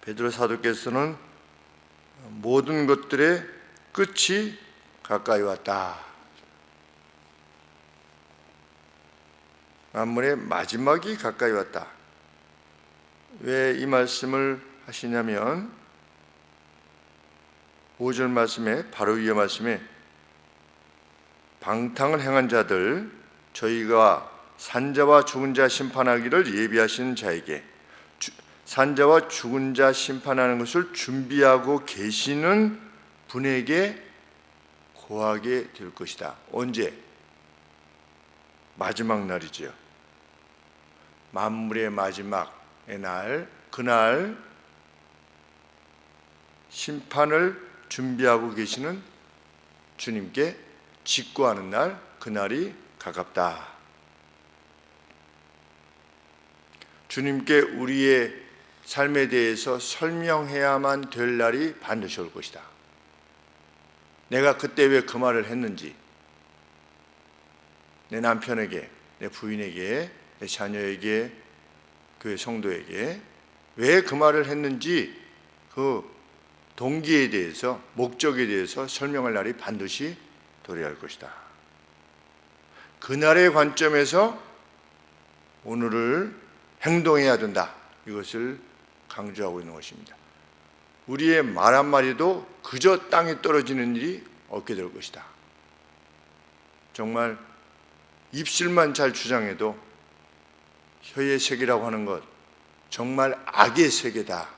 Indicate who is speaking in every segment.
Speaker 1: 베드로 사도께서는 모든 것들의 끝이 가까이 왔다. 만물의 마지막이 가까이 왔다. 왜 이 말씀을 하시냐면 5절 말씀에, 바로 위의 말씀에 방탕을 행한 자들, 저희가 산자와 죽은 자 심판하기를 예비하신 자에게, 산자와 죽은 자 심판하는 것을 준비하고 계시는 분에게 고하게 될 것이다. 언제? 마지막 날이지요. 만물의 마지막의 날, 그날 심판을 준비하고 계시는 주님께 직구하는 날, 그날이 가깝다. 주님께 우리의 삶에 대해서 설명해야만 될 날이 반드시 올 것이다. 내가 그때 왜 그 말을 했는지, 내 남편에게, 내 부인에게, 내 자녀에게, 교회 성도에게 왜 그 말을 했는지, 그 동기에 대해서, 목적에 대해서 설명할 날이 반드시 도래할 것이다. 그날의 관점에서 오늘을 행동해야 된다. 이것을 강조하고 있는 것입니다. 우리의 말 한마디도 그저 땅에 떨어지는 일이 없게 될 것이다. 정말 입술만 잘 주장해도 혀의 세계라고 하는 것, 정말 악의 세계다.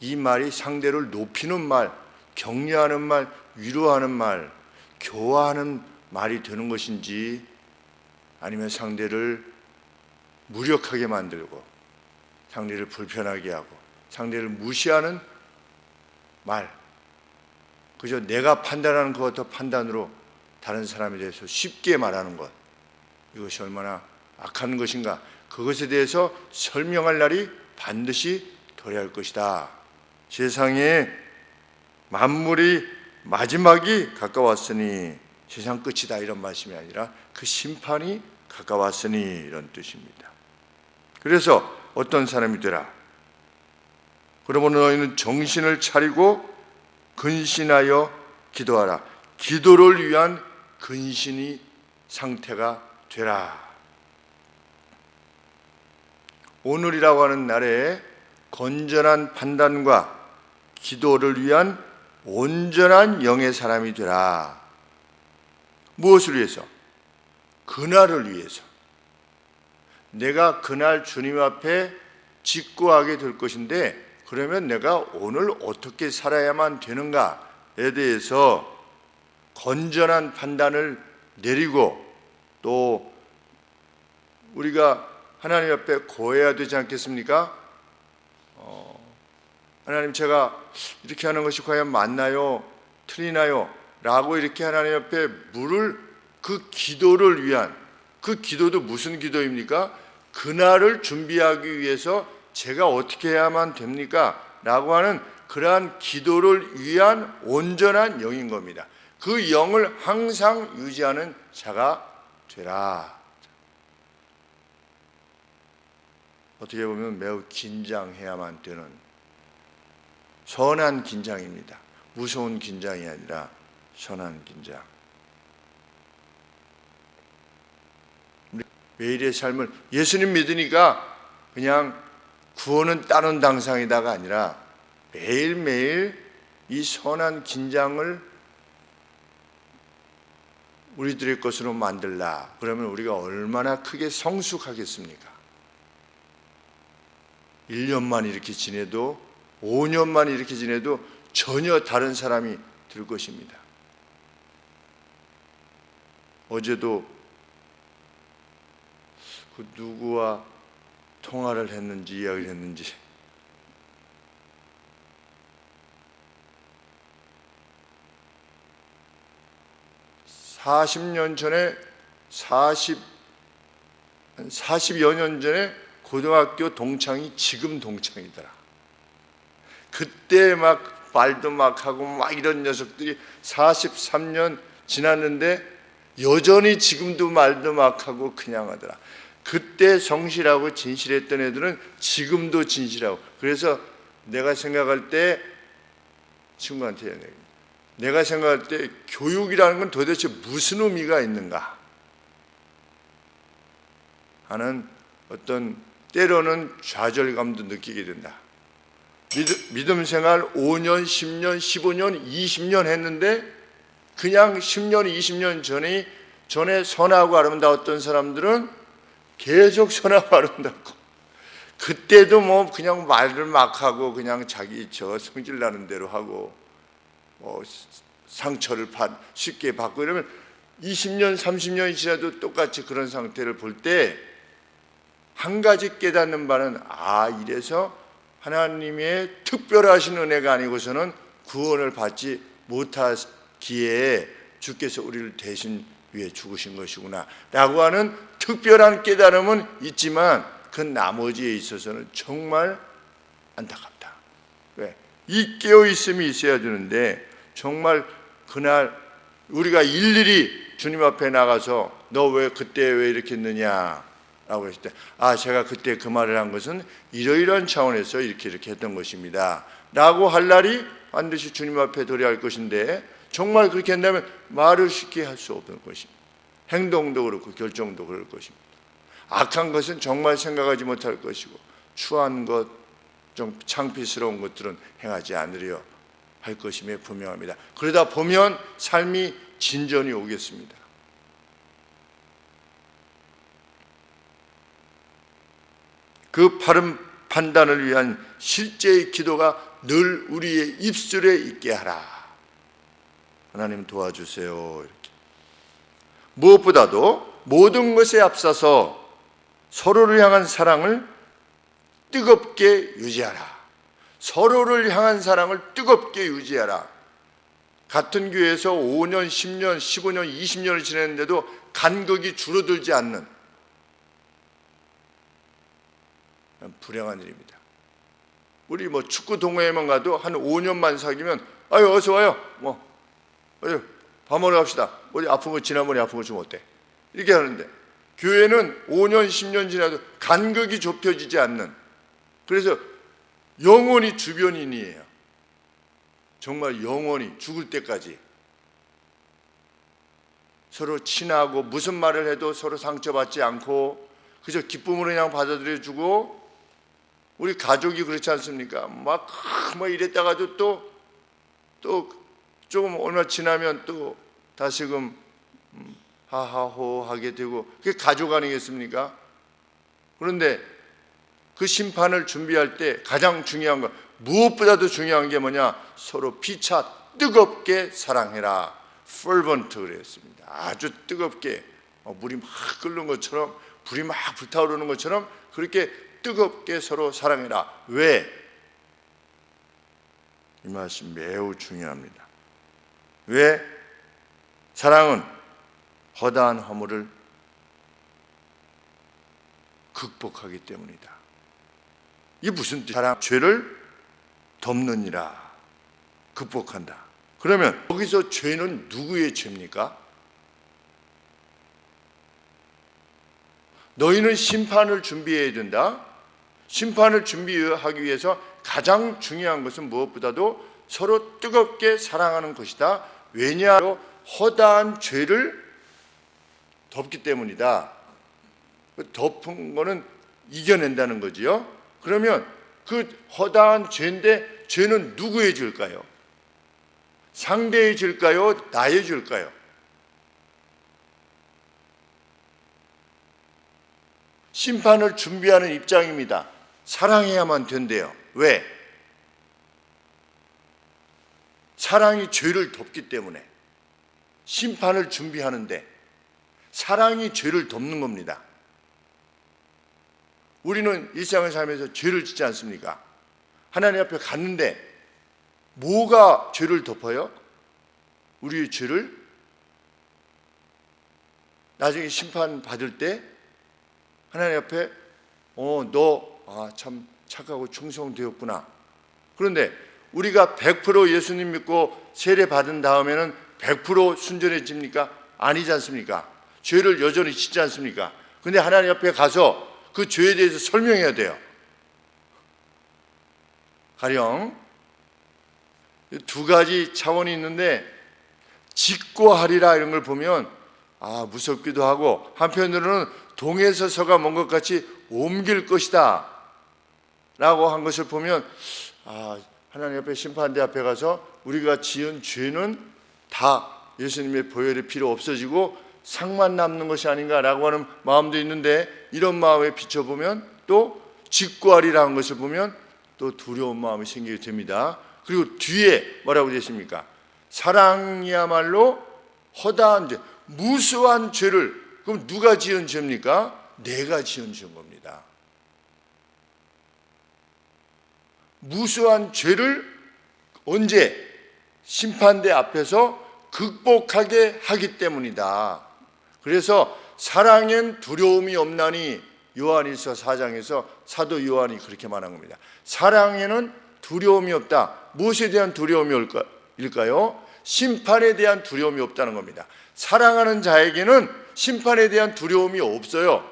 Speaker 1: 이 말이 상대를 높이는 말, 격려하는 말, 위로하는 말, 교화하는 말이 되는 것인지, 아니면 상대를 무력하게 만들고 상대를 불편하게 하고 상대를 무시하는 말, 그저 내가 판단하는 그 어떤 판단으로 다른 사람에 대해서 쉽게 말하는 것, 이것이 얼마나 악한 것인가, 그것에 대해서 설명할 날이 반드시 도래할 것이다. 세상에 만물이 마지막이 가까웠으니, 세상 끝이다 이런 말씀이 아니라 그 심판이 가까웠으니 이런 뜻입니다. 그래서 어떤 사람이 되라. 그러므로 너희는 정신을 차리고 근신하여 기도하라. 기도를 위한 근신이 상태가 되라. 오늘이라고 하는 날에 건전한 판단과 기도를 위한 온전한 영의 사람이 되라. 무엇을 위해서? 그날을 위해서. 내가 그날 주님 앞에 직구하게 될 것인데, 그러면 내가 오늘 어떻게 살아야만 되는가에 대해서 건전한 판단을 내리고, 또 우리가 하나님 앞에 고해야 되지 않겠습니까? 하나님, 제가 이렇게 하는 것이 과연 맞나요? 틀리나요? 라고 이렇게 하나님 앞에 물을, 그 기도를 위한, 그 기도도 무슨 기도입니까? 그날을 준비하기 위해서 제가 어떻게 해야만 됩니까? 라고 하는 그러한 기도를 위한 온전한 영인 겁니다. 그 영을 항상 유지하는 자가 되라. 어떻게 보면 매우 긴장해야만 되는 선한 긴장입니다. 무서운 긴장이 아니라 선한 긴장. 매일의 삶을, 예수님 믿으니까 그냥 구원은 따는 당상이다가 아니라 매일매일 이 선한 긴장을 우리들의 것으로 만들라. 그러면 우리가 얼마나 크게 성숙하겠습니까? 1년만 이렇게 지내도, 5년만 이렇게 지내도 전혀 다른 사람이 될 것입니다. 어제도 그 누구와 통화를 했는지, 이야기를 했는지, (40년) 전에 40여 년 전에 고등학교 동창이 지금 동창이더라. 그때 막 말도 막 하고 막 이런 녀석들이 43년 지났는데 여전히 지금도 말도 막 하고 그냥 하더라. 그때 성실하고 진실했던 애들은 지금도 진실하고, 그래서 내가 생각할 때 친구한테 해야 됩니다. 내가 생각할 때 교육이라는 건 도대체 무슨 의미가 있는가 하는 어떤 때로는 좌절감도 느끼게 된다. 믿음 생활 5년, 10년, 15년, 20년 했는데 그냥 10년, 20년 전에 선하고 아름다웠던 사람들은 계속 선하고 아름답고, 그때도 뭐 그냥 말을 막 하고 그냥 자기 성질 나는 대로 하고 상처를 쉽게 받고 이러면 20년, 30년이 지나도 똑같이 그런 상태를 볼 때 한 가지 깨닫는 바는 이래서 하나님의 특별하신 은혜가 아니고서는 구원을 받지 못하기에 주께서 우리를 대신 위해 죽으신 것이구나 라고 하는 특별한 깨달음은 있지만 그 나머지에 있어서는 정말 안타깝다. 왜? 이 깨어있음이 있어야 되는데 정말 그날 우리가 일일이 주님 앞에 나가서 너 왜 그때 왜 이렇게 했느냐 라고 했을 때 제가 그때 그 말을 한 것은 이러이러한 차원에서 이렇게 했던 것입니다 라고 할 날이 반드시 주님 앞에 도래할 것인데, 정말 그렇게 한다면 말을 쉽게 할 수 없는 것입니다. 행동도 그렇고 결정도 그럴 것입니다. 악한 것은 정말 생각하지 못할 것이고 추한 것, 좀 창피스러운 것들은 행하지 않으려 할 것임에 분명합니다. 그러다 보면 삶이 진전이 오겠습니다. 그 바른 판단을 위한 실제의 기도가 늘 우리의 입술에 있게 하라. 하나님 도와주세요. 이렇게. 무엇보다도 모든 것에 앞서서 서로를 향한 사랑을 뜨겁게 유지하라. 서로를 향한 사랑을 뜨겁게 유지하라. 같은 교회에서 5년, 10년, 15년, 20년을 지냈는데도 간극이 줄어들지 않는 불행한 일입니다. 우리 축구 동호회만 가도 한 5년만 사귀면 어서 와요. 밥 먹으러 갑시다. 머리 아픈 거 지난번에 아픈 거 좀 어때? 이렇게 하는데 교회는 5년, 10년 지나도 간극이 좁혀지지 않는, 그래서 영원히 주변인이에요. 정말 영원히 죽을 때까지 서로 친하고 무슨 말을 해도 서로 상처받지 않고 그저 기쁨으로 그냥 받아들여주고, 우리 가족이 그렇지 않습니까? 막 이랬다가도 또 조금 얼마 지나면 또 다시금 하하호 하게 되고, 그게 가족 아니겠습니까? 그런데 그 심판을 준비할 때 가장 중요한 거, 무엇보다도 중요한 게 뭐냐? 서로 피차 뜨겁게 사랑해라. fervent 그랬습니다. 아주 뜨겁게, 물이 막 끓는 것처럼, 불이 막 불타오르는 것처럼 그렇게 뜨겁게 서로 사랑해라. 왜? 이 말씀 매우 중요합니다. 왜? 사랑은 허다한 허물을 극복하기 때문이다. 이게 무슨 뜻이야? 사랑, 죄를 덮느니라. 극복한다. 그러면 거기서 죄는 누구의 죄입니까? 너희는 심판을 준비해야 된다. 심판을 준비하기 위해서 가장 중요한 것은 무엇보다도 서로 뜨겁게 사랑하는 것이다. 왜냐하면 허다한 죄를 덮기 때문이다. 덮은 거는 이겨낸다는 거지요. 그러면 그 허다한 죄인데, 죄는 누구의 죄일까요? 상대의 죄일까요? 나의 죄일까요? 심판을 준비하는 입장입니다. 사랑해야만 된대요. 왜? 사랑이 죄를 덮기 때문에. 심판을 준비하는데 사랑이 죄를 덮는 겁니다. 우리는 일상을 살면서 죄를 짓지 않습니까? 하나님 앞에 갔는데 뭐가 죄를 덮어요? 우리의 죄를. 나중에 심판 받을 때 하나님 앞에 너 참 착하고 충성되었구나. 그런데 우리가 100% 예수님 믿고 세례 받은 다음에는 100% 순전해집니까? 아니지 않습니까? 죄를 여전히 짓지 않습니까? 근데 하나님 앞에 가서 그 죄에 대해서 설명해야 돼요. 가령 두 가지 차원이 있는데, 직고하리라 이런 걸 보면 무섭기도 하고, 한편으로는 동에서 서가 먼 것 같이 옮길 것이다 라고 한 것을 보면, 하나님 앞에, 심판대 앞에 가서 우리가 지은 죄는 다 예수님의 보혈의 피로 없어지고 상만 남는 것이 아닌가라고 하는 마음도 있는데, 이런 마음에 비춰보면 또 직고하리라 한 것을 보면 또 두려운 마음이 생기게 됩니다. 그리고 뒤에 뭐라고 되십니까? 사랑이야말로 허다한 죄, 무수한 죄를, 그럼 누가 지은 죄입니까? 내가 지은 죄인 겁니다. 무수한 죄를 언제? 심판대 앞에서 극복하게 하기 때문이다. 그래서 사랑엔 두려움이 없나니, 요한일서 4장에서 사도 요한이 그렇게 말한 겁니다. 사랑에는 두려움이 없다. 무엇에 대한 두려움이 일까요? 심판에 대한 두려움이 없다는 겁니다. 사랑하는 자에게는 심판에 대한 두려움이 없어요.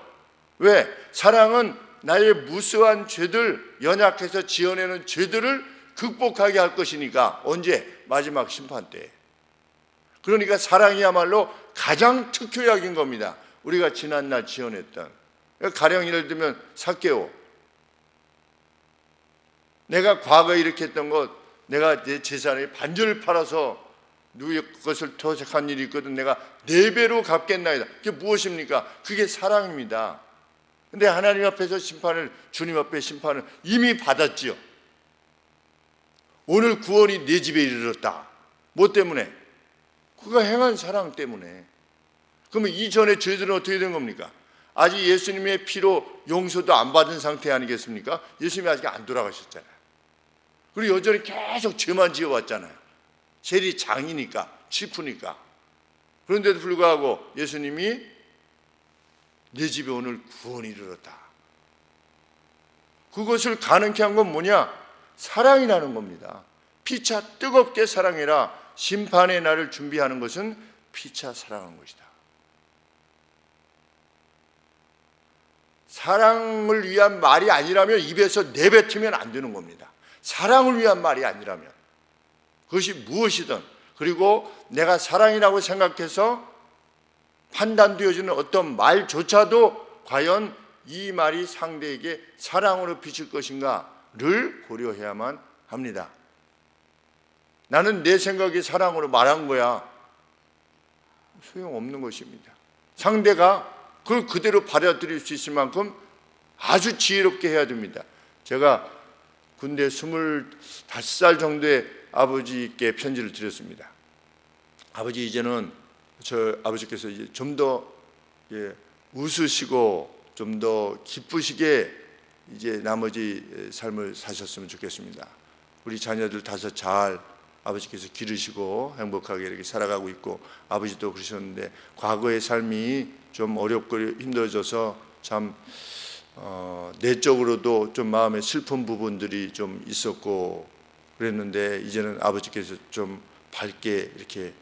Speaker 1: 왜? 사랑은 나의 무수한 죄들, 연약해서 지어내는 죄들을 극복하게 할 것이니까. 언제? 마지막 심판 때. 그러니까 사랑이야말로 가장 특효약인 겁니다. 우리가 지난날 지어냈던, 가령 예를 들면 삭개오, 내가 과거에 이렇게 했던 것, 내가 내 재산의 반절을 팔아서 누구의 것을 토색한 일이 있거든 내가 4배로 갚겠나이다. 그게 무엇입니까? 그게 사랑입니다. 근데 하나님 앞에서 심판을, 주님 앞에 심판을 이미 받았지요. 오늘 구원이 내 집에 이르렀다. 뭐 때문에? 그가 행한 사랑 때문에. 그러면 이전의 죄들은 어떻게 된 겁니까? 아직 예수님의 피로 용서도 안 받은 상태 아니겠습니까? 예수님이 아직 안 돌아가셨잖아요. 그리고 여전히 계속 죄만 지어왔잖아요. 죄리 장이니까, 치프니까. 그런데도 불구하고 예수님이 내 집에 오늘 구원이 이르렀다. 그것을 가능케 한 건 뭐냐? 사랑이라는 겁니다. 피차 뜨겁게 사랑해라. 심판의 날을 준비하는 것은 피차 사랑하는 것이다. 사랑을 위한 말이 아니라면 입에서 내뱉으면 안 되는 겁니다. 사랑을 위한 말이 아니라면, 그것이 무엇이든, 그리고 내가 사랑이라고 생각해서 판단되어지는 어떤 말조차도 과연 이 말이 상대에게 사랑으로 비칠 것인가를 고려해야만 합니다. 나는 내 생각이 사랑으로 말한 거야. 소용없는 것입니다. 상대가 그걸 그대로 받아들일 수 있을 만큼 아주 지혜롭게 해야 됩니다. 제가 군대 25살 정도의 아버지께 편지를 드렸습니다. 아버지, 이제는 저 아버지께서 이제 좀 더 웃으시고 좀 더 기쁘시게 이제 나머지 삶을 사셨으면 좋겠습니다. 우리 자녀들 5 잘 아버지께서 기르시고 행복하게 이렇게 살아가고 있고, 아버지도 그러셨는데 과거의 삶이 좀 어렵고 힘들어져서 참 내적으로도 좀 마음에 슬픈 부분들이 좀 있었고 그랬는데, 이제는 아버지께서 좀 밝게 이렇게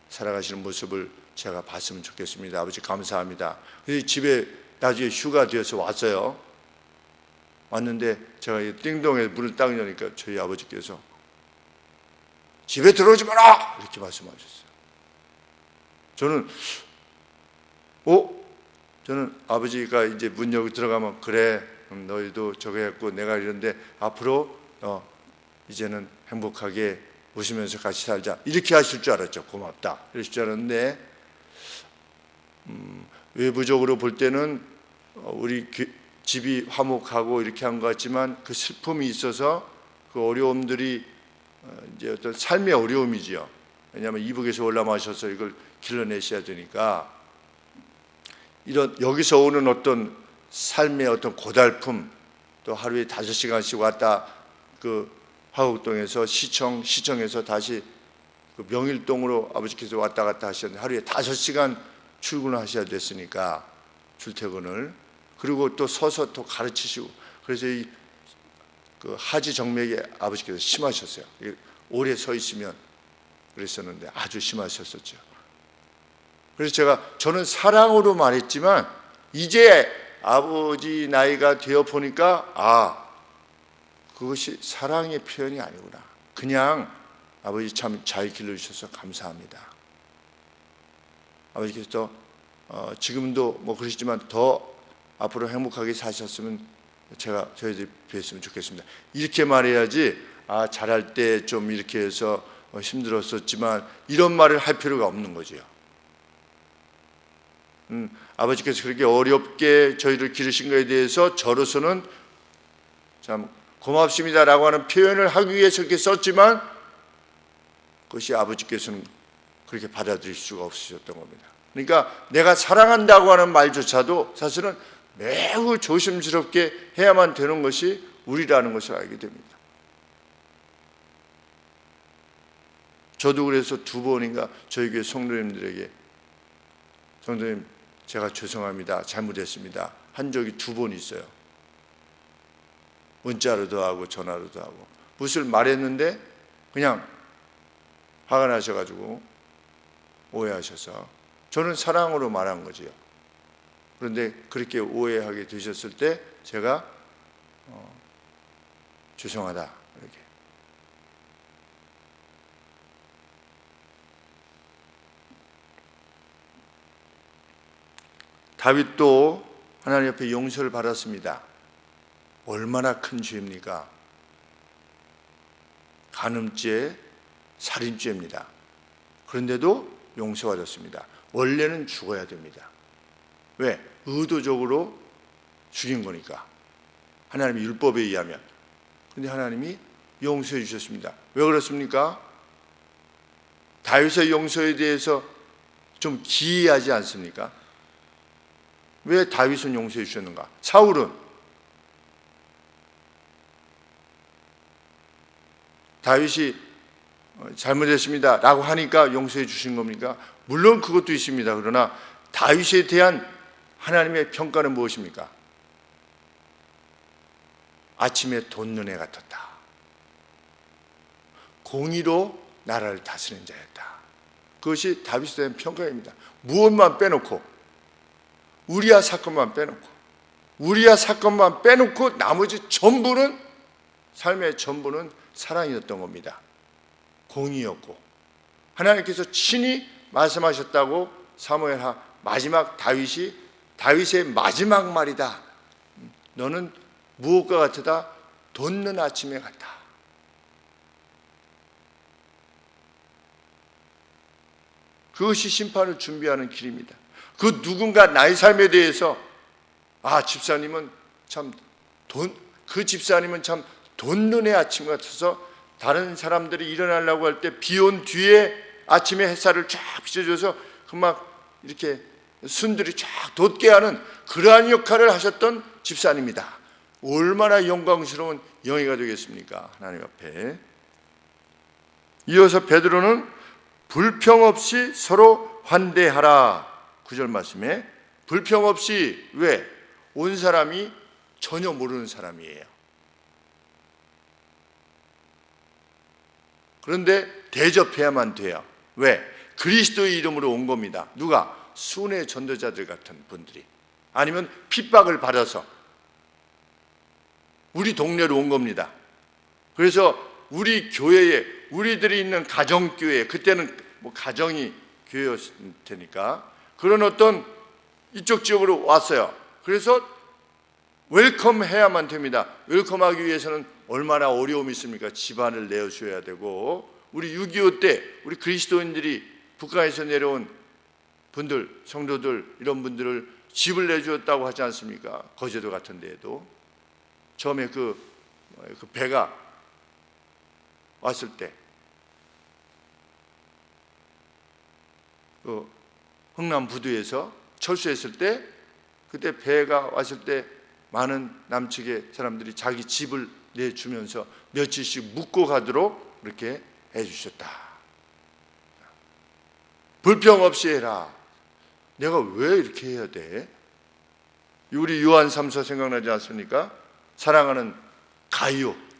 Speaker 1: 살아가시는 모습을 제가 봤으면 좋겠습니다. 아버지 감사합니다. 그래서 집에 나중에 휴가 되어서 왔어요. 왔는데 제가 띵동에 문을 딱 여니까 저희 아버지께서 집에 들어오지 마라! 이렇게 말씀하셨어요. 저는 아버지가 이제 문 열고 들어가면, 그래 너희도 저거 했고 내가 이런데 앞으로 이제는 행복하게 웃으면서 같이 살자, 이렇게 하실 줄 알았죠. 고맙다 이러실 줄 알았는데, 외부적으로 볼 때는 우리 집이 화목하고 이렇게 한 것 같지만 그 슬픔이 있어서 그 어려움들이 이제 어떤 삶의 어려움이지요. 왜냐하면 이북에서 올라마셔서 이걸 길러내셔야 되니까, 이런 여기서 오는 어떤 삶의 어떤 고달픔, 또 하루에 5시간씩 왔다 그 화곡동에서 시청에서 다시 그 명일동으로 아버지께서 왔다 갔다 하셨는데 하루에 5시간 출근하셔야 됐으니까, 출퇴근을. 그리고 또 서서 또 가르치시고, 그래서 그 하지 정맥이 아버지께서 심하셨어요. 오래 서 있으면 그랬었는데 아주 심하셨었죠. 그래서 저는 사랑으로 말했지만, 이제 아버지 나이가 되어 보니까 그것이 사랑의 표현이 아니구나. 그냥 아버지 참 잘 길러주셔서 감사합니다. 아버지께서 지금도 뭐 그러시지만 더 앞으로 행복하게 사셨으면 저희들이 뵀으면 좋겠습니다. 이렇게 말해야지 잘할 때 좀 이렇게 해서 힘들었었지만 이런 말을 할 필요가 없는 거죠. 아버지께서 그렇게 어렵게 저희를 기르신 것에 대해서 저로서는 참 고맙습니다라고 하는 표현을 하기 위해서 그렇게 썼지만 그것이 아버지께서는 그렇게 받아들일 수가 없으셨던 겁니다. 그러니까 내가 사랑한다고 하는 말조차도 사실은 매우 조심스럽게 해야만 되는 것이 우리라는 것을 알게 됩니다. 저도 그래서 2번인가 저희 교회 성도님들에게 성도님 제가 죄송합니다, 잘못했습니다 한 적이 2번 있어요. 문자로도 하고 전화로도 하고 무엇을 말했는데 그냥 화가 나셔가지고 오해하셔서 저는 사랑으로 말한 거지요. 그런데 그렇게 오해하게 되셨을 때 제가 죄송하다 이렇게. 다윗도 하나님 앞에 용서를 받았습니다. 얼마나 큰 죄입니까? 간음죄, 살인죄입니다. 그런데도 용서받았습니다. 원래는 죽어야 됩니다. 왜? 의도적으로 죽인 거니까. 하나님의 율법에 의하면. 그런데 하나님이 용서해 주셨습니다. 왜 그렇습니까? 다윗의 용서에 대해서 좀 기이하지 않습니까? 왜 다윗은 용서해 주셨는가? 사울은 다윗이 잘못했습니다 라고 하니까 용서해 주신 겁니까? 물론 그것도 있습니다. 그러나 다윗에 대한 하나님의 평가는 무엇입니까? 아침에 돋는 해 같았다. 공의로 나라를 다스리는 자였다. 그것이 다윗에 대한 평가입니다. 무엇만 빼놓고 우리아 사건만 빼놓고 나머지 전부는 삶의 전부는 사랑이었던 겁니다. 공의였고 하나님께서 친히 말씀하셨다고 사무엘하 마지막 다윗의 마지막 말이다. 너는 무엇과 같으다? 돋는 아침에 같다. 그것이 심판을 준비하는 길입니다. 그 누군가 나의 삶에 대해서 집사님은 참 돋는 해 아침 같아서 다른 사람들이 일어나려고 할 때 비 온 뒤에 아침에 햇살을 쫙 비춰줘서 그 막 이렇게 순들이 쫙 돋게 하는 그러한 역할을 하셨던 집사님이다. 얼마나 영광스러운 영예가 되겠습니까? 하나님 앞에. 이어서 베드로는 불평 없이 서로 환대하라. 9절 말씀에 불평 없이. 왜? 온 사람이 전혀 모르는 사람이에요. 그런데 대접해야만 돼요. 왜? 그리스도의 이름으로 온 겁니다. 누가? 순회 전도자들 같은 분들이. 아니면 핍박을 받아서 우리 동네로 온 겁니다. 그래서 우리 교회에, 우리들이 있는 가정교회, 그때는 뭐 가정이 교회였을 테니까 그런 어떤 이쪽 지역으로 왔어요. 그래서 웰컴 해야만 됩니다. 웰컴하기 위해서는 얼마나 어려움이 있습니까? 집안을 내어줘야 되고, 우리 6.25 때 우리 그리스도인들이 북한에서 내려온 분들, 성도들, 이런 분들을 집을 내주었다고 하지 않습니까? 거제도 같은 데에도. 처음에 그 배가 왔을 때 흥남 부두에서 철수했을 때, 그때 배가 왔을 때 많은 남측의 사람들이 자기 집을 내주면서 며칠씩 묵고 가도록 이렇게 해주셨다. 불평 없이 해라. 내가 왜 이렇게 해야 돼? 우리 요한 3서 생각나지 않습니까? 사랑하는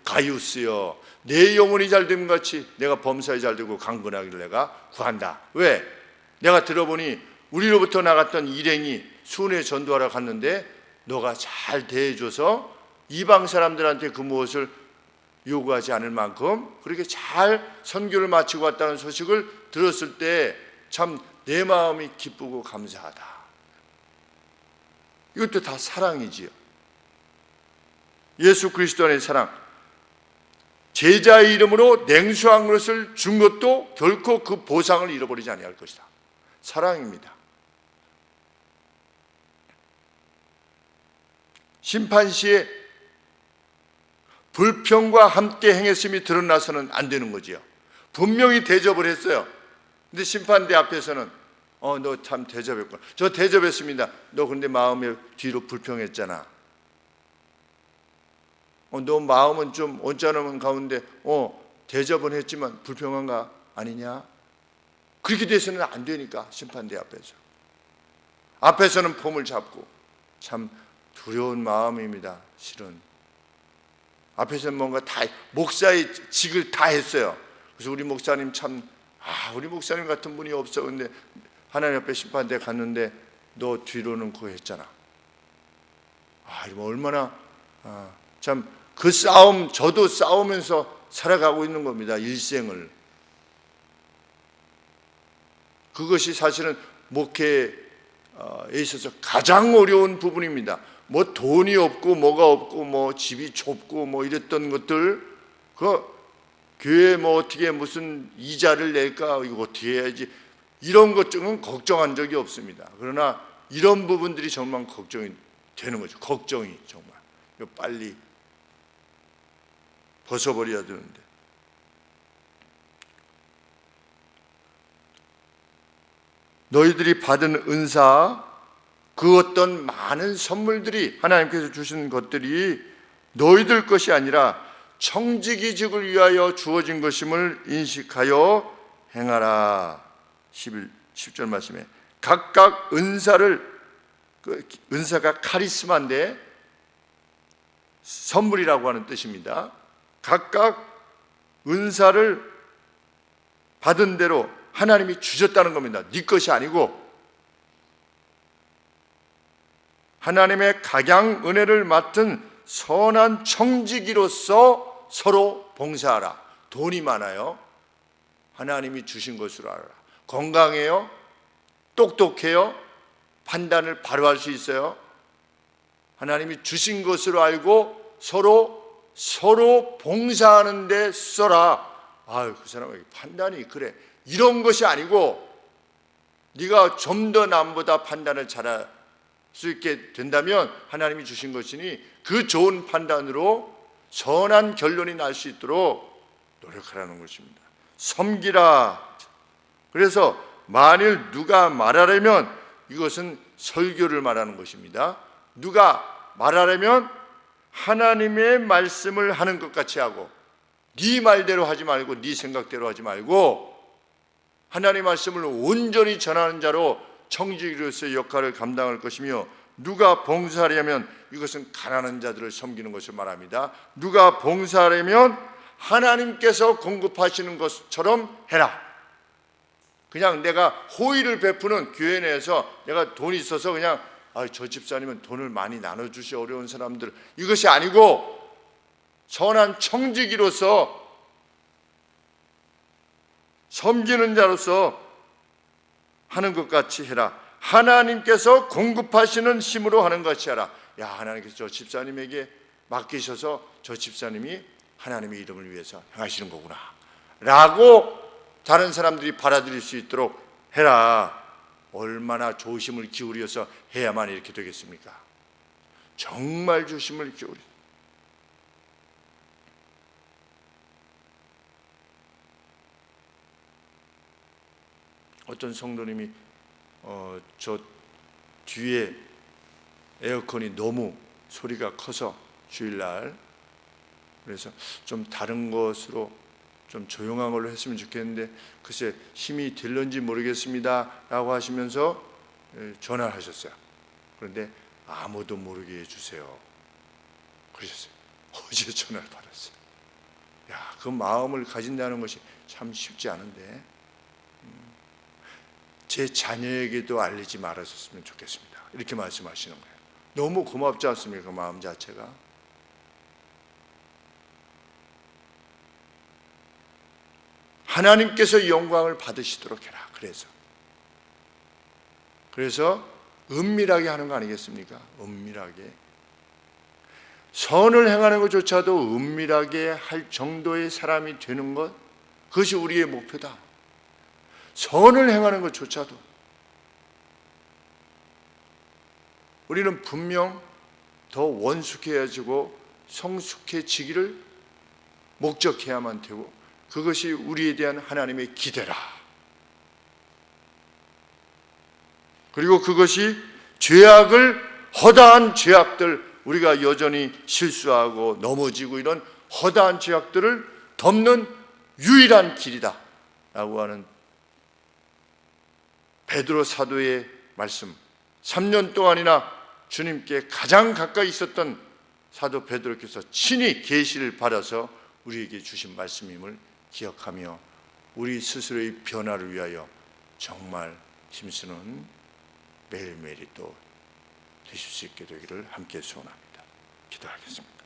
Speaker 1: 가이우스여, 내 영혼이 잘됨 같이 내가 범사에 잘되고 강건하기를 내가 구한다. 왜? 내가 들어보니 우리로부터 나갔던 일행이 순회 전도하러 갔는데 너가 잘 대해줘서 이방 사람들한테 그 무엇을 요구하지 않을 만큼 그렇게 잘 선교를 마치고 왔다는 소식을 들었을 때 참 내 마음이 기쁘고 감사하다. 이것도 다 사랑이지요. 예수 그리스도 안의 사랑. 제자의 이름으로 냉수한 것을 준 것도 결코 그 보상을 잃어버리지 아니할 것이다. 사랑입니다. 심판시에 불평과 함께 행했음이 드러나서는 안 되는 거지요. 분명히 대접을 했어요. 근데 심판대 앞에서는 너 참 대접했구나. 저 대접했습니다. 너 근데 마음에 뒤로 불평했잖아. 너 마음은 좀 언짢은 가운데 대접은 했지만 불평한가 아니냐? 그렇게 돼서는 안 되니까 심판대 앞에서는 폼을 잡고 참 두려운 마음입니다. 실은 앞에서는 뭔가 다 목사의 직을 다 했어요. 그래서 우리 목사님 참 우리 목사님 같은 분이 없어. 근데 하나님 앞에 심판대 갔는데 너 뒤로는 그거 했잖아. 이거 얼마나 참 그 싸움, 저도 싸우면서 살아가고 있는 겁니다. 일생을. 그것이 사실은 목회에 있어서 가장 어려운 부분입니다. 뭐 돈이 없고 뭐가 없고 뭐 집이 좁고 뭐 이랬던 것들, 그 교회 뭐 어떻게 무슨 이자를 낼까, 이거 어떻게 해야지, 이런 것들은 걱정한 적이 없습니다. 그러나 이런 부분들이 정말 걱정이 되는 거죠. 걱정이 정말 이거 빨리 벗어버려야 되는데. 너희들이 받은 은사, 그 어떤 많은 선물들이, 하나님께서 주신 것들이 너희들 것이 아니라 청지기직을 위하여 주어진 것임을 인식하여 행하라. 10절 말씀에 각각 은사를, 은사가 카리스마인데 선물이라고 하는 뜻입니다. 각각 은사를 받은 대로 하나님이 주셨다는 겁니다. 네 것이 아니고 하나님의 각양 은혜를 맡은 선한 청지기로서 서로 봉사하라. 돈이 많아요. 하나님이 주신 것으로 알아라. 건강해요. 똑똑해요. 판단을 바로 할 수 있어요. 하나님이 주신 것으로 알고 서로 봉사하는 데 써라. 그 사람에게 판단이 그래, 이런 것이 아니고 네가 좀 더 남보다 판단을 잘할 수 있게 된다면 하나님이 주신 것이니 그 좋은 판단으로 선한 결론이 날 수 있도록 노력하라는 것입니다. 섬기라. 그래서 만일 누가 말하려면, 이것은 설교를 말하는 것입니다. 누가 말하려면 하나님의 말씀을 하는 것 같이 하고, 네 말대로 하지 말고 네 생각대로 하지 말고 하나님의 말씀을 온전히 전하는 자로 청지기로서의 역할을 감당할 것이며, 누가 봉사하려면, 이것은 가난한 자들을 섬기는 것을 말합니다. 누가 봉사하려면 하나님께서 공급하시는 것처럼 해라. 그냥 내가 호의를 베푸는, 교회 내에서 내가 돈이 있어서 그냥 저 집사님은 돈을 많이 나눠주시, 어려운 사람들, 이것이 아니고 선한 청지기로서, 섬기는 자로서 하는 것 같이 해라. 하나님께서 공급하시는 힘으로 하는 것 같이 하라. 하나님께서 저 집사님에게 맡기셔서 저 집사님이 하나님의 이름을 위해서 행하시는 거구나 라고 다른 사람들이 받아들일 수 있도록 해라. 얼마나 조심을 기울여서 해야만 이렇게 되겠습니까? 정말 조심을 기울여. 어떤 성도님이 저 뒤에 에어컨이 너무 소리가 커서 주일날, 그래서 좀 다른 것으로 좀 조용한 걸로 했으면 좋겠는데 글쎄 힘이 들는지 모르겠습니다 라고 하시면서 전화를 하셨어요. 그런데 아무도 모르게 해주세요 그러셨어요. 어제 전화를 받았어요. 그 마음을 가진다는 것이 참 쉽지 않은데, 제 자녀에게도 알리지 말았었으면 좋겠습니다 이렇게 말씀하시는 거예요. 너무 고맙지 않습니까? 그 마음 자체가. 하나님께서 영광을 받으시도록 해라. 그래서 은밀하게 하는 거 아니겠습니까? 은밀하게. 선을 행하는 것조차도 은밀하게 할 정도의 사람이 되는 것, 그것이 우리의 목표다. 선을 행하는 것조차도. 우리는 분명 더 원숙해지고 성숙해지기를 목적해야만 되고, 그것이 우리에 대한 하나님의 기대라. 그리고 그것이 허다한 죄악들, 우리가 여전히 실수하고 넘어지고 이런 허다한 죄악들을 덮는 유일한 길이다 라고 하는 베드로 사도의 말씀, 3년 동안이나 주님께 가장 가까이 있었던 사도 베드로께서 친히 계시를 받아서 우리에게 주신 말씀임을 기억하며 우리 스스로의 변화를 위하여 정말 힘쓰는 매일매일이 또 되실 수 있게 되기를 함께 소원합니다. 기도하겠습니다.